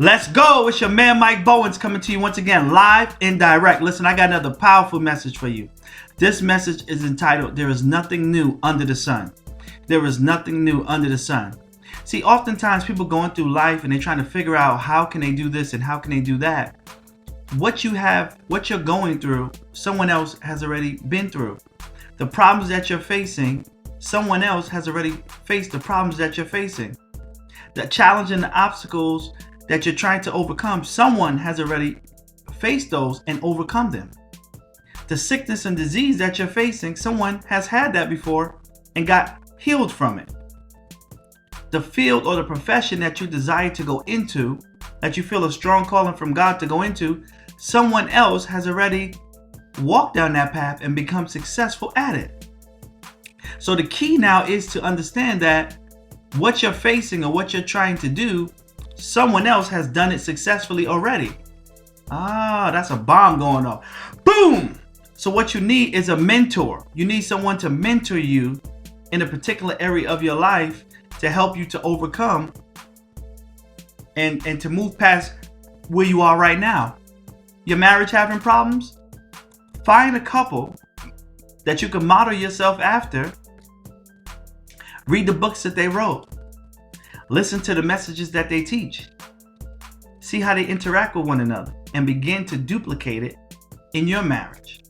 Let's go. It's your man Mike Bowens coming to you once again live and direct. Listen, I got another powerful message for you. This message is entitled, There is Nothing New Under the Sun. There is nothing new under the sun. See, oftentimes people going through life and they're trying to figure out how can they do this and how can they do that. What you're going through, someone else has already been through. The problems that you're facing, someone else has already faced the problems that you're facing. The challenge and the obstacles that you're trying to overcome, someone has already faced those and overcome them. The sickness and disease that you're facing, someone has had that before and got healed from it. The field or the profession that you desire to go into, that you feel a strong calling from God to go into, someone else has already walked down that path and become successful at it. So the key now is to understand that what you're facing or what you're trying to do, someone else has done it successfully already. That's a bomb going off. Boom! So what you need is a mentor. You need someone to mentor you in a particular area of your life to help you to overcome and to move past where you are right now. Your marriage having problems? Find a couple that you can model yourself after. Read the books that they wrote. Listen to the messages that they teach. See how they interact with one another and begin to duplicate it in your marriage.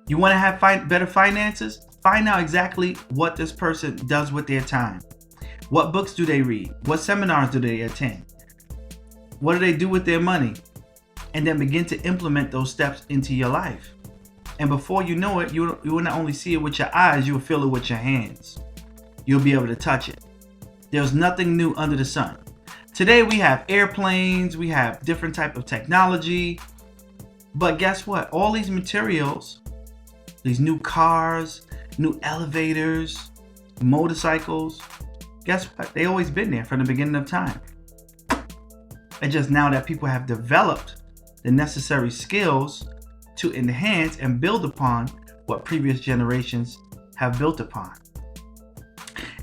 You want to have better finances? Find out exactly what this person does with their time. What books do they read? What seminars do they attend? What do they do with their money? And then begin to implement those steps into your life. And before you know it, you will not only see it with your eyes, you will feel it with your hands. You'll be able to touch it. There's nothing new under the sun. Today we have airplanes, we have different type of technology. But guess what? All these materials, these new cars, new elevators, motorcycles, guess what? They always been there from the beginning of time. It's just now that people have developed the necessary skills to enhance and build upon what previous generations have built upon.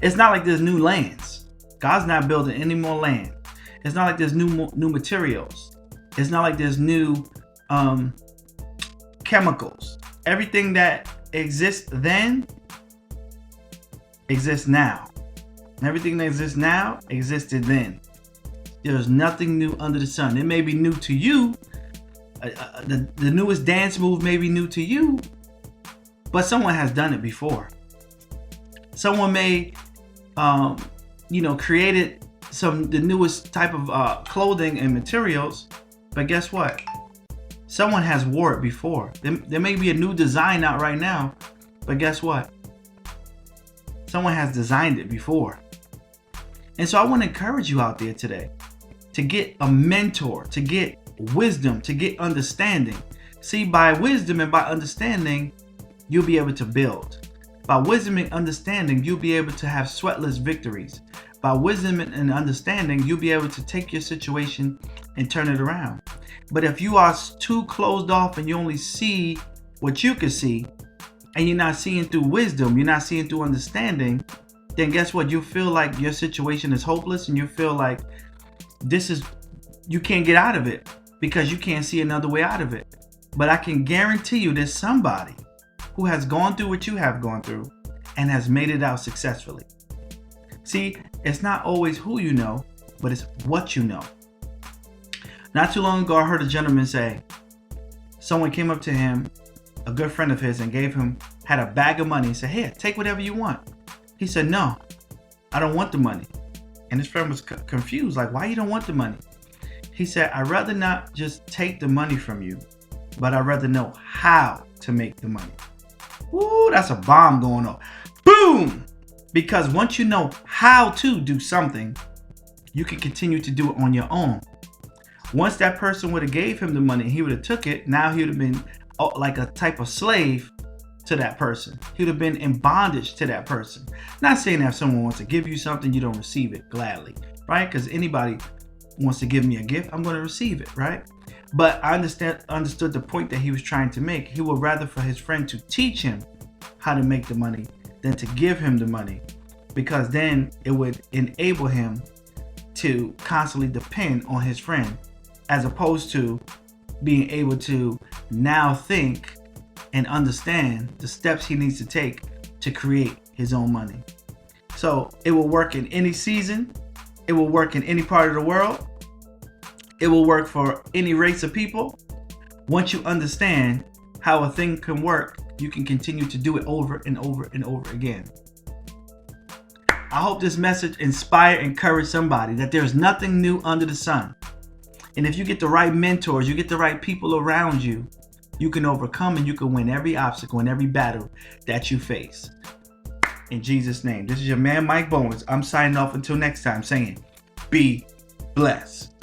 It's not like there's new lands. God's not building any more land. It's not like there's new materials. It's not like there's new chemicals. Everything that exists then exists now. Everything that exists now existed then. There's nothing new under the sun. It may be new to you. The newest dance move may be new to you, but someone has done it before. Someone may, created the newest type of clothing and materials, but guess what? Someone has wore it before. There may be a new design out right now, but guess what? Someone has designed it before. And so I want to encourage you out there today to get a mentor, to get wisdom, to get understanding. See, by wisdom and by understanding, you'll be able to build. By wisdom and understanding, you'll be able to have sweatless victories. By wisdom and understanding, you'll be able to take your situation and turn it around. But if you are too closed off and you only see what you can see, and you're not seeing through wisdom, you're not seeing through understanding, then guess what? You feel like your situation is hopeless and you feel like you can't get out of it because you can't see another way out of it. But I can guarantee you there's somebody who has gone through what you have gone through and has made it out successfully. See, it's not always who you know, but it's what you know. Not too long ago, I heard a gentleman say, someone came up to him, a good friend of his, and had a bag of money and said, "Here, take whatever you want." He said, "No, I don't want the money." And his friend was confused, like, "Why you don't want the money?" He said, "I'd rather not just take the money from you, but I'd rather know how to make the money." Ooh, that's a bomb going off. Boom! Because once you know how to do something, you can continue to do it on your own. Once that person would have gave him the money, he would have took it. Now he would have been like a type of slave to that person. He would have been in bondage to that person. Not saying that if someone wants to give you something, you don't receive it gladly, right? Because anybody wants to give me a gift, I'm going to receive it, right? But I understood the point that he was trying to make. He would rather for his friend to teach him how to make the money than to give him the money, because then it would enable him to constantly depend on his friend, as opposed to being able to now think and understand the steps he needs to take to create his own money. So it will work in any season. It will work in any part of the world. It will work for any race of people. Once you understand how a thing can work, you can continue to do it over and over and over again. I hope this message inspire and encourage somebody that there's nothing new under the sun. And if you get the right mentors, you get the right people around you, you can overcome and you can win every obstacle and every battle that you face. In Jesus' name. This is your man, Mike Bowens. I'm signing off until next time, saying, be blessed.